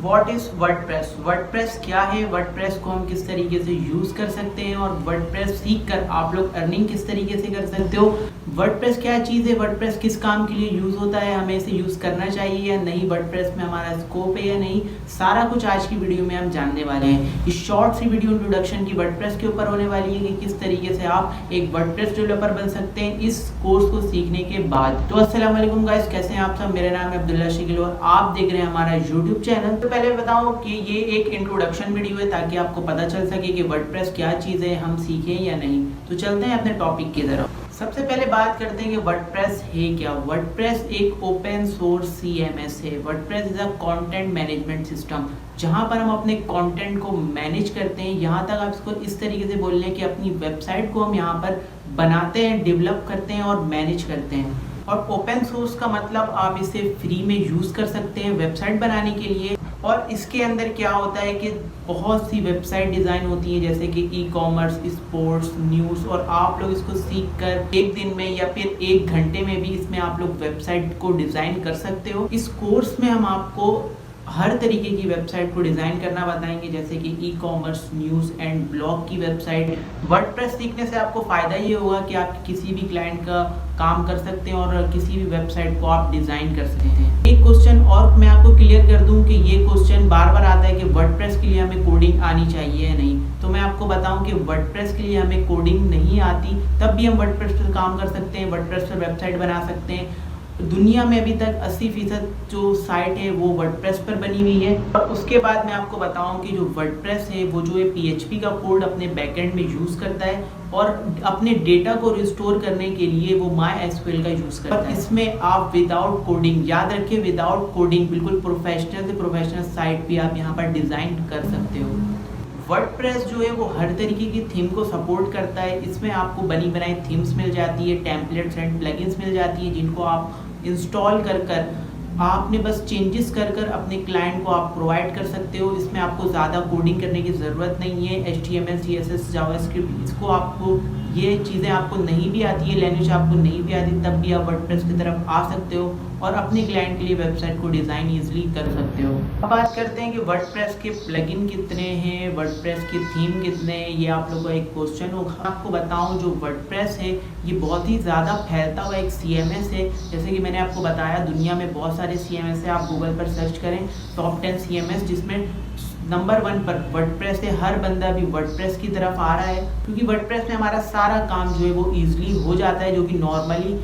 What is WordPress. WordPress क्या है, WordPress को हम किस तरीके से यूज़ कर सकते हैं और वर्डप्रेस सीख कर आप लोग अर्निंग किस तरीके से कर सकते हो। वर्डप्रेस क्या चीज़ है, वर्डप्रेस किस काम के लिए यूज़ होता है, हमें इसे यूज़ करना चाहिए या नहीं, वर्डप्रेस में हमारा स्कोप है या नहीं, सारा कुछ आज की वीडियो में हम जानने वाले हैं। इस शॉर्ट सी वीडियो इंट्रोडक्शन की वर्डप्रेस के ऊपर होने वाली है कि किस तरीके से आप एक वर्डप्रेस डेवलपर बन सकते हैं इस कोर्स को सीखने के बाद। तो अस्सलाम वालेकुम गाइस, कैसे हैं आप सब। मेरा नाम है अब्दुल्ला शकील और आप देख रहे हैं हमारा यूट्यूब चैनल। तो पहले बताऊं कि ये एक इंट्रोडक्शन वीडियो है ताकि आपको पता चल सके कि वर्डप्रेस क्या चीज़ है, हम सीखें या नहीं। तो चलते हैं अपने टॉपिक की तरफ। सबसे पहले बात करते हैं कि वर्डप्रेस है क्या। वर्डप्रेस एक ओपन सोर्स CMS है। WordPress is a content management system, जहां पर हम अपने कंटेंट को मैनेज करते हैं। यहाँ तक आप इसको इस तरीके से बोल लें कि अपनी वेबसाइट को हम यहाँ पर बनाते हैं, डेवलप करते हैं और मैनेज करते हैं। और ओपन सोर्स का मतलब आप इसे फ्री में यूज़ कर सकते हैं वेबसाइट बनाने के लिए। और इसके अंदर क्या होता है कि बहुत सी वेबसाइट डिज़ाइन होती है, जैसे कि ई-कॉमर्स, स्पोर्ट्स, न्यूज़, और आप लोग इसको सीख कर एक दिन में या फिर एक घंटे में भी इसमें आप लोग वेबसाइट को डिज़ाइन कर सकते हो। इस कोर्स में हम आपको हर तरीके की वेबसाइट को डिज़ाइन करना बताएंगे, जैसे कि ई-कॉमर्स, न्यूज़ एंड ब्लॉग की वेबसाइट। वर्डप्रेस सीखने से आपको फ़ायदा ये होगा कि आप किसी भी क्लाइंट का काम कर सकते हैं और किसी भी वेबसाइट को आप डिज़ाइन कर सकते हैं। एक क्वेश्चन और मैं आपको क्लियर कर दूं कि ये क्वेश्चन बार बार आता है कि वर्डप्रेस के लिए हमें कोडिंग आनी चाहिए या नहीं। तो मैं आपको बताऊं कि वर्डप्रेस के लिए हमें कोडिंग नहीं आती, तब भी हम वर्डप्रेस पर काम कर सकते हैं, वर्डप्रेस पर वेबसाइट बना सकते हैं। दुनिया में अभी तक 80% जो साइट है वो वर्डप्रेस पर बनी हुई है। और उसके बाद मैं आपको बताऊं कि जो वर्डप्रेस है वो जो है PHP का कोड अपने बैकएंड में यूज़ करता है और अपने डेटा को रिस्टोर करने के लिए वो MySQL का यूज़ करता है। इसमें आप विदाउट कोडिंग, याद रखिए विदाउट कोडिंग, बिल्कुल प्रोफेशनल से प्रोफेशनल साइट भी आप यहाँ पर डिज़ाइन कर सकते हो। वर्डप्रेस जो है वो हर तरीके की थीम को सपोर्ट करता है। इसमें आपको बनी बनाई थीम्स मिल जाती है, टेम्पलेट्स एंड प्लगइन्स मिल जाती है, जिनको आप इंस्टॉल कर आपने बस चेंजेस कर अपने क्लाइंट को आप प्रोवाइड कर सकते हो। इसमें आपको ज़्यादा कोडिंग करने की ज़रूरत नहीं है। HTML, CSS, जावास्क्रिप्ट, इसको आपको ये चीज़ें आपको नहीं भी आती है, लैंग्वेज आपको नहीं भी आती, तब भी आप वर्डप्रेस की तरफ आ सकते हो और अपने क्लाइंट के लिए वेबसाइट को डिज़ाइन ईजिली कर सकते हो। अब बात करते हैं कि वर्डप्रेस के प्लगइन कितने हैं, वर्डप्रेस की थीम कितने हैं। ये आप लोगों का एक क्वेश्चन होगा। आपको बताऊं जो वर्डप्रेस है ये बहुत ही ज़्यादा फैलता हुआ एक CMS है। जैसे कि मैंने आपको बताया दुनिया में बहुत सारे CMS है, आप गूगल पर सर्च करें टॉप 10 CMS, जिसमें नंबर 1 पर वर्डप्रेस है। हर बंदा भी वर्डप्रेस की तरफ आ रहा है क्योंकि वर्डप्रेस में हमारा सारा काम जो है वो ईजिली हो जाता है, जो कि नॉर्मली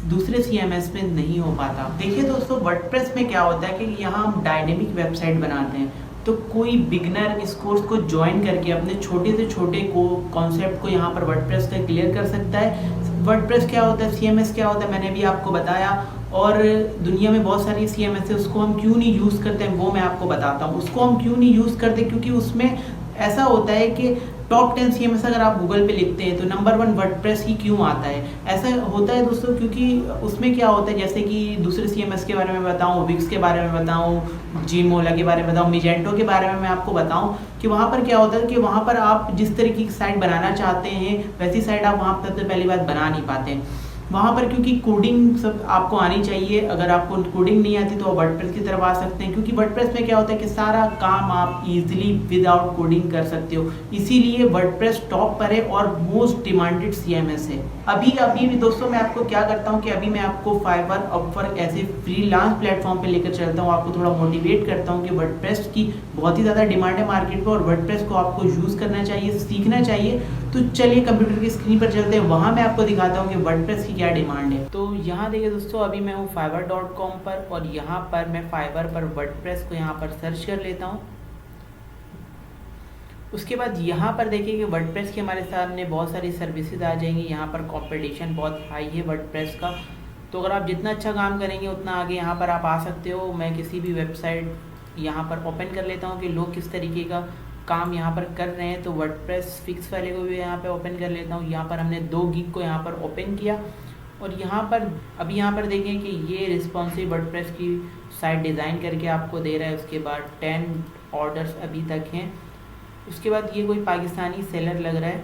दूसरे CMS में नहीं हो पाता। देखिए दोस्तों, वर्डप्रेस में क्या होता है कि यहाँ हम डायनेमिक वेबसाइट बनाते हैं, तो कोई बिगनर इस कोर्स को ज्वाइन करके अपने छोटे से छोटे को कॉन्सेप्ट को यहाँ पर वर्डप्रेस का क्लियर कर सकता है। वर्डप्रेस क्या होता है, CMS क्या होता है, मैंने भी आपको बताया। और दुनिया में बहुत सारी CMS है, उसको हम क्यों नहीं यूज़ करते हैं वो मैं आपको बताता हूँ। उसको हम क्यों नहीं यूज़ करते, क्योंकि उसमें ऐसा होता है कि टॉप 10 CMS अगर आप गूगल पे लिखते हैं तो नंबर 1 वर्डप्रेस ही क्यों आता है। ऐसा होता है दोस्तों क्योंकि उसमें क्या होता है, जैसे कि दूसरे CMS के बारे में बताऊं, विक्स के बारे में बताऊं, जीमोला के बारे में बताऊं, मिजेंटो के बारे में मैं आपको बताऊं कि वहाँ पर क्या होता है कि वहाँ पर आप जिस तरीके की साइट बनाना चाहते हैं वैसी साइट आप वहाँ पर सबसे पहली बात बना नहीं पाते हैं वहाँ पर, क्योंकि कोडिंग सब आपको आनी चाहिए। अगर आपको कोडिंग नहीं आती तो आप वर्डप्रेस की तरफ आ सकते हैं, क्योंकि वर्डप्रेस में क्या होता है कि सारा काम आप इजीली विदाउट कोडिंग कर सकते हो। इसीलिए वर्डप्रेस टॉप पर है और मोस्ट डिमांडेड CMS है। अभी भी दोस्तों मैं आपको क्या करता हूँ कि अभी मैं आपको फाइवर, अपवर्क ऐसे फ्रीलांस प्लेटफॉर्म पे लेकर चलता हूँ, आपको थोड़ा मोटिवेट करता हूँ कि वर्डप्रेस की बहुत ही ज़्यादा डिमांड है मार्केट पर और वर्डप्रेस को आपको यूज़ करना चाहिए, सीखना चाहिए। तो चलिए कंप्यूटर की स्क्रीन पर चलते हैं, वहाँ मैं आपको दिखाता हूँ कि वर्डप्रेस की क्या डिमांड है। तो यहाँ देखिए दोस्तों, अभी मैं हूँ fiverr.com पर और यहाँ पर मैं फाइवर पर वर्डप्रेस को यहाँ पर सर्च कर लेता हूँ। उसके बाद यहाँ पर देखिए कि वर्डप्रेस के हमारे सामने बहुत सारी सर्विसेज आ जाएंगी। यहाँ पर कंपटीशन बहुत हाई है वर्डप्रेस का, तो अगर आप जितना अच्छा काम करेंगे उतना आगे यहाँ पर आप आ सकते हो। मैं किसी भी वेबसाइट यहाँ पर ओपन कर लेता हूँ कि लोग किस तरीके का काम यहाँ पर कर रहे हैं। तो वर्डप्रेस फिक्स वाले को भी यहाँ पे ओपन कर लेता हूँ। यहाँ पर हमने 2 गीग को यहाँ पर ओपन किया और यहाँ पर अभी यहाँ पर देखें कि ये रिस्पॉन्सिव वर्डप्रेस की साइट डिज़ाइन करके आपको दे रहा है। उसके बाद 10 ऑर्डर्स अभी तक हैं। उसके बाद ये कोई पाकिस्तानी सेलर लग रहा है।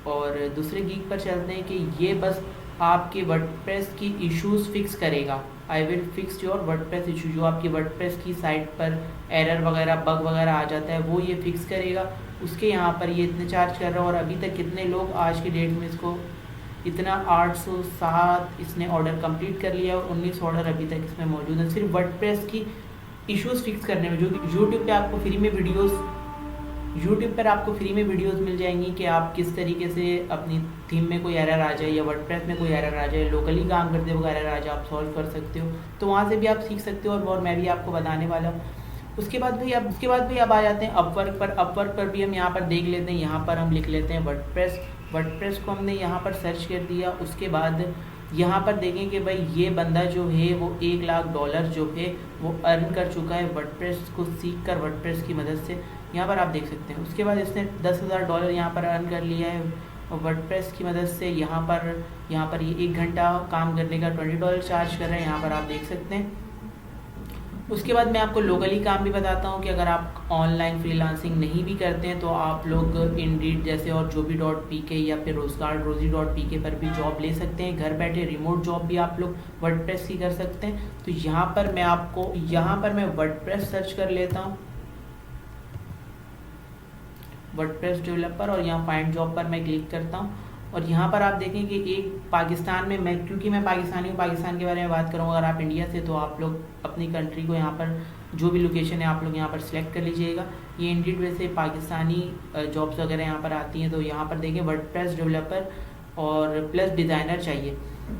और दूसरे गीग पर चलते हैं कि ये बस आपके वर्डप्रेस की इश्यूज़ फिक्स करेगा। I will fix your WordPress issue. जो आपकी वर्डप्रेस की साइट पर एरर वगैरह बग वगैरह आ जाता है वो ये फिक्स करेगा। उसके यहाँ पर ये इतने चार्ज कर रहा है और अभी तक कितने लोग आज की डेट में इसको इतना 807 इसने ऑर्डर कंप्लीट कर लिया और 19 ऑर्डर अभी तक इसमें मौजूद है सिर्फ वर्डप्रेस की इश्यूज़ फिक्स करने में। जो कि यूट्यूब पर आपको फ्री में वीडियोस मिल जाएंगी कि आप किस तरीके से अपनी थीम में कोई एरर आ जाए या वर्डप्रेस में कोई एरर आ जाए, लोकली काम करते हुए एरर आ जाए, आप सॉल्व कर सकते हो। तो वहाँ से भी आप सीख सकते हो और मैं भी आपको बताने वाला हूँ। उसके बाद भी अब आ जाते हैं अपवर्क पर भी हम यहाँ पर देख लेते हैं। यहाँ पर हम लिख लेते हैं वर्डप्रेस को हमने यहाँ पर सर्च कर दिया। उसके बाद यहाँ पर देखें कि भाई ये बंदा जो है वो $1,00,000 जो है वो अर्न कर चुका है वर्डप्रेस को सीख कर, वर्डप्रेस की मदद से। यहाँ पर आप देख सकते हैं। उसके बाद इसने $10,000 यहाँ पर अर्न कर लिया है वर्डप्रेस की मदद से। यहाँ पर ये 1 घंटा काम करने का $20 चार्ज कर रहे हैं, यहाँ पर आप देख सकते हैं। उसके बाद मैं आपको लोकली काम भी बताता हूँ कि अगर आप ऑनलाइन फ्रीलांसिंग नहीं भी करते हैं तो आप लोग इंडीड जैसे और joby.pk या फिर rozy.pk पर भी जॉब ले सकते हैं। घर बैठे रिमोट जॉब भी आप लोग वर्डप्रेस की कर सकते हैं। तो यहाँ पर मैं वर्डप्रेस सर्च कर लेता हूँ, वर्डप्रेस डेवलपर, और यहाँ फाइंड जॉब पर मैं क्लिक करता हूँ। और यहाँ पर आप देखें कि एक पाकिस्तान में क्योंकि मैं पाकिस्तानी हूँ, पाकिस्तान के बारे में बात करूँ। अगर आप इंडिया से तो आप लोग अपनी कंट्री को यहाँ पर जो भी लोकेशन है आप लोग यहाँ पर सिलेक्ट कर लीजिएगा। ये इंडीड वैसे पाकिस्तानी जॉब्स वगैरह यहाँ पर आती हैं। तो यहाँ पर देखें वर्डप्रेस डेवलपर और प्लस डिज़ाइनर चाहिए।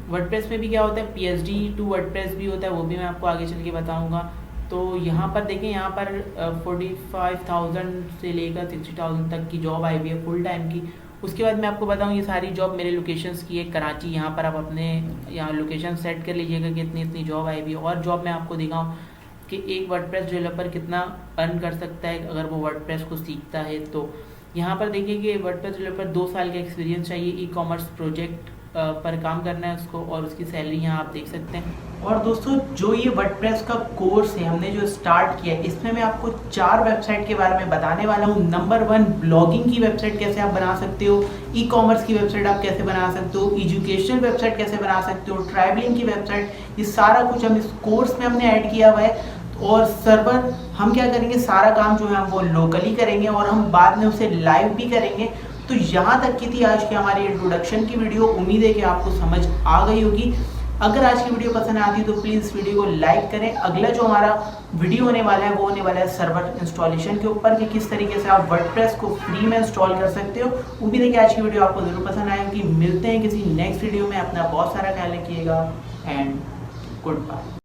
वर्डप्रेस में भी क्या होता है, PSD टू वर्डप्रेस भी होता है, वो भी मैं आपको आगे चल के बताऊँगा। तो यहाँ पर देखें, यहाँ पर 45,000 से लेकर 60,000 तक की जॉब आई हुई है फुल टाइम की। उसके बाद मैं आपको बताऊँ ये सारी जॉब मेरे लोकेशंस की है। कराची, यहाँ पर आप अपने यहाँ लोकेशन सेट कर लीजिएगा कि इतनी जॉब आई हुई है। और जॉब मैं आपको दिखाऊँ कि एक वर्डप्रेस डेवलपर कितना अर्न कर सकता है अगर वो वर्डप्रेस को सीखता है। तो यहाँ पर देखिए कि वर्डप्रेस डेवलपर 2 साल का एक्सपीरियंस चाहिए, ई-कॉमर्स प्रोजेक्ट पर काम करना है उसको, और उसकी सैलरी यहाँ आप देख सकते हैं। और दोस्तों जो ये वर्डप्रेस का कोर्स है हमने जो स्टार्ट किया है, इसमें मैं आपको 4 वेबसाइट के बारे में बताने वाला हूँ। नंबर 1 ब्लॉगिंग की वेबसाइट कैसे आप बना सकते हो, ई-कॉमर्स की वेबसाइट आप कैसे बना सकते हो, एजुकेशनल वेबसाइट कैसे बना सकते हो, ट्रैवलिंग की वेबसाइट, ये सारा कुछ हम इस कोर्स में हमने ऐड किया हुआ है। और सर्वर हम क्या करेंगे, सारा काम जो है वो लोकली करेंगे और हम बाद में उसे लाइव भी करेंगे। तो यहाँ तक की थी आज की हमारी इंट्रोडक्शन की वीडियो। उम्मीद है कि आपको समझ आ गई होगी। अगर आज की वीडियो पसंद आती है तो प्लीज़ इस वीडियो को लाइक करें। अगला जो हमारा वीडियो होने वाला है वो होने वाला है सर्वर इंस्टॉलेशन के ऊपर, कि किस तरीके से आप वर्डप्रेस को फ्री में इंस्टॉल कर सकते हो। उम्मीद है कि आज की वीडियो आपको ज़रूर पसंद आएगी। मिलते हैं किसी नेक्स्ट वीडियो में। अपना बहुत सारा ख्याल रखिएगा एंड गुड बाय।